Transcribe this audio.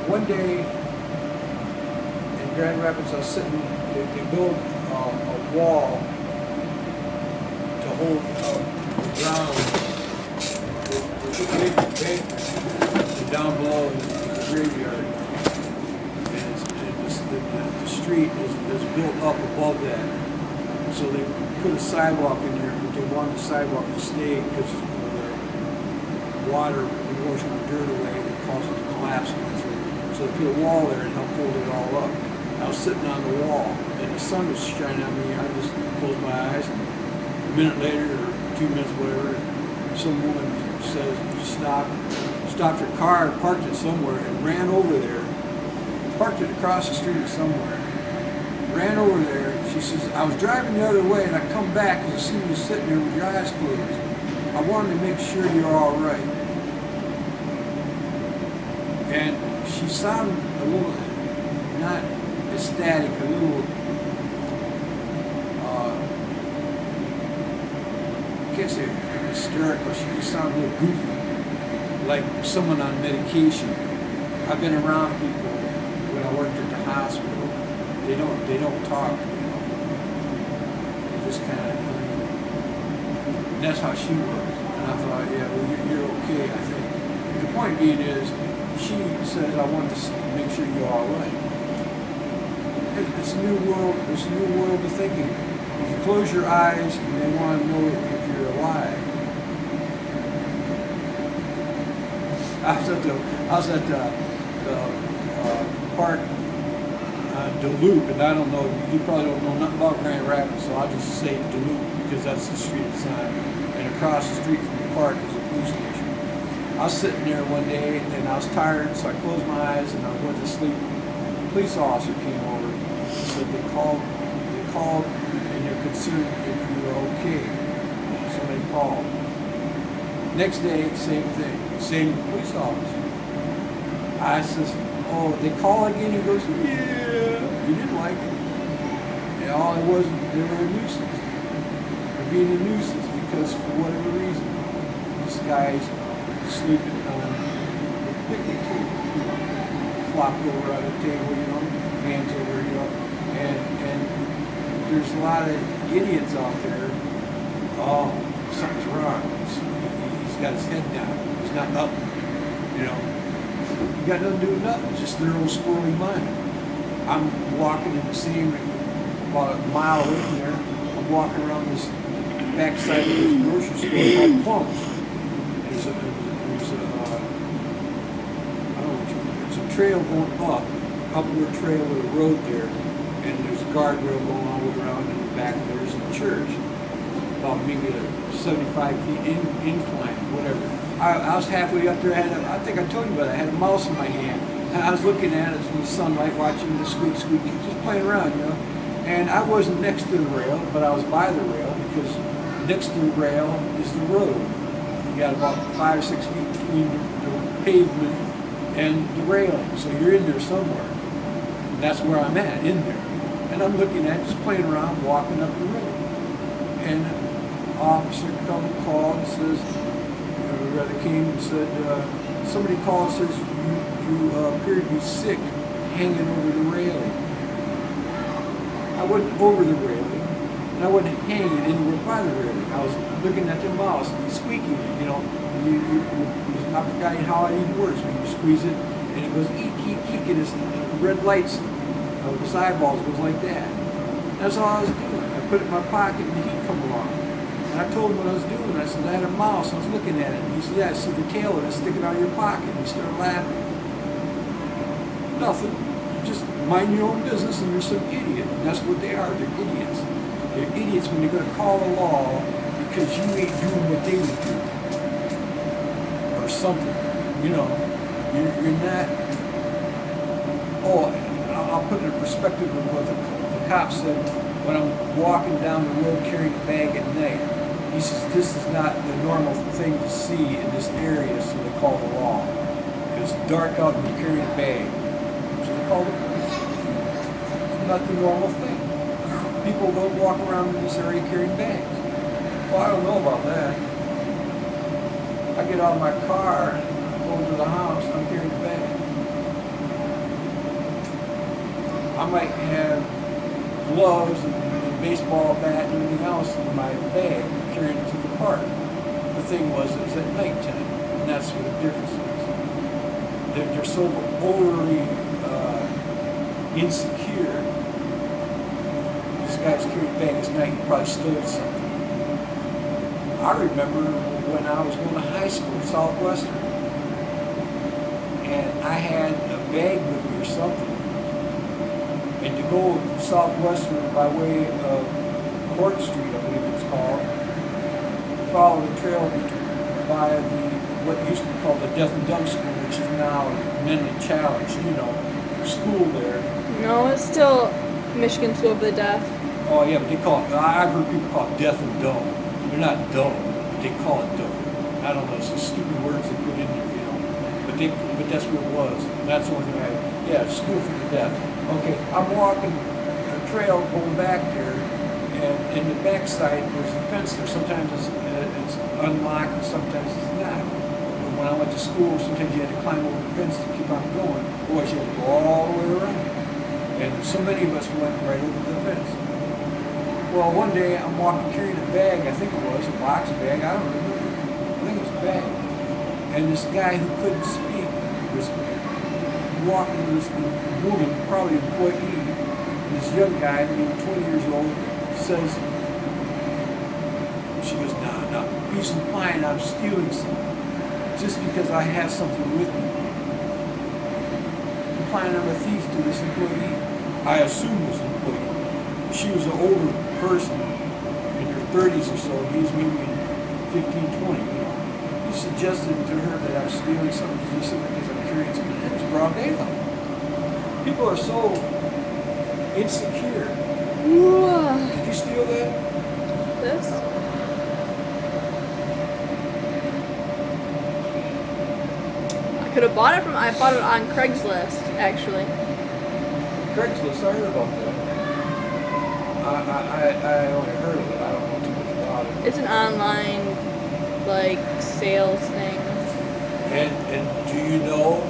one day in Grand Rapids, I was sitting, they built a wall to hold the ground. There's a big embankment, and down below is a graveyard. And the street is built up above that. And so they put a sidewalk in there, but they wanted the sidewalk to stay because the water washing the dirt away and caused it to collapse. So they put a wall there and helped hold it all up. I was sitting on the wall and the sun was shining on me. I just closed my eyes. A minute later, or 2 minutes, whatever, some woman says, stopped her car and parked it somewhere and ran over there. Parked it across the street somewhere. Ran over there. She says, I was driving the other way and I come back and I see you sitting there with your eyes closed. I wanted to make sure you're all right. And she sounded a little, not ecstatic, a little, I can't say hysterical, she just sounded a little goofy, like someone on medication. I've been around people when I worked at the hospital. They don't talk, They just kind of, and that's how she was. And I thought, yeah, well, you're okay, I think. The point being is, she says, I want to make sure you're all right. It's a new world. It's a new world of thinking. You close your eyes and they want to know if you're alive. I was at the park, Duluth, and I don't know. You probably don't know nothing about Grand Rapids, so I'll just say Duluth because that's the street it's on. And across the street from the park is a police station. I was sitting there one day and I was tired, so I closed my eyes and I went to sleep. A police officer came over and said they called and they're concerned if you were okay. Somebody called. Next day, same thing, same police officer. I says, oh, they call again? He goes, yeah. He didn't like it. And all it was, they were a nuisance. They're being a nuisance because for whatever reason, this guy's sleeping on the picnic table, flopped over on the table, hands over, and there's a lot of idiots out there. Oh, something's wrong. He's got his head down. He's not up. You got nothing to do with nothing. It's just their own squirrely mind. I'm walking in the same, about a mile away from there. I'm walking around this backside of this grocery store called Plums. There's a trail going up, upward trail with a road there, and there's a guardrail going all the way around in the back. There's a church, about maybe a 75 feet incline, whatever. I was halfway up there. I think I told you about it. I had a mouse in my hand, and I was looking at it in the sunlight, watching the squeak, just playing around, And I wasn't next to the rail, but I was by the rail because next to the rail is the road. You got about 5 or 6 feet between the pavement and the railing, so you're in there somewhere. And that's where I'm at, in there. And I'm looking at, just playing around, walking up the road. And an officer called and says, rather came and said, somebody called and says, you appear to be sick, hanging over the railing. I wasn't over the railing, and I wasn't hanging anywhere by the railing. I was looking at the mouse, and he's squeaking, I forgot how it even works when you squeeze it, and it goes eek, and his red lights of his eyeballs goes like that. That's all I was doing. I put it in my pocket, and the heat come along. And I told him what I was doing. I said, I had a mouse. I was looking at it. And he said, yeah, I see the tail of it sticking out of your pocket. And he started laughing. Nothing. Just mind your own business, and you're some idiot. And that's what they are. They're idiots. They're idiots when they're going to call the law because you ain't doing what they would do. Or something. You're not. Oh, I'll put it in perspective of what the cop said when I'm walking down the road carrying a bag at night. He says, this is not the normal thing to see in this area, so they call the law. It's dark out and you're carrying a bag. So they call the police. It's not the normal thing. People don't walk around in this area carrying bags. Well, I don't know about that. I get out of my car, go into the house, I'm carrying a bag. I might have gloves and baseball bat and everything else in my bag, carrying it to the park. The thing was, it was at nighttime, and that's what the difference is. They're so overly insecure. This guy's carrying a bag this night, he probably stole something. I remember when I was going to high school, Southwestern, and I had a bag with me or something. And to go Southwestern by way of Court Street, I believe it's called, follow the trail by what used to be called the Deaf and Dumb School, which is now Mendon Challenge, school there. No, it's still Michigan School for the Deaf. Oh yeah, but they call it, I've heard people call it deaf and dumb. They're not dumb, but they call it dumb. I don't know, it's just stupid words they put in there, But that's what it was. That's the only thing school for the deaf. Okay, I'm walking a trail going back there, and in the backside there's a fence there. Sometimes it's unlocked, and sometimes it's not. When I went to school, sometimes you had to climb over the fence to keep on going, or you had to go all the way around. And so many of us went right over the fence. Well, one day I'm walking, carrying a bag, I think it was, a box bag, I don't remember. I think it was a bag. And this guy who couldn't speak was walking with this woman, probably an employee, and this young guy, maybe 20 years old, says, she goes, no, he's implying I'm stealing something, just because I have something with me. Implying I'm a thief to this employee. I assume was an employee. She was an older person, in her 30s or so, he's maybe 15, 20, He suggested to her that I'm stealing something, just because I'm carrying something. It was broad daylight. People are so insecure. Whoa. Did you steal that? This? I bought it on Craigslist, actually. Craigslist, I heard about that. I only heard of it, I don't know too much about it. It's an online, sales thing. And do you know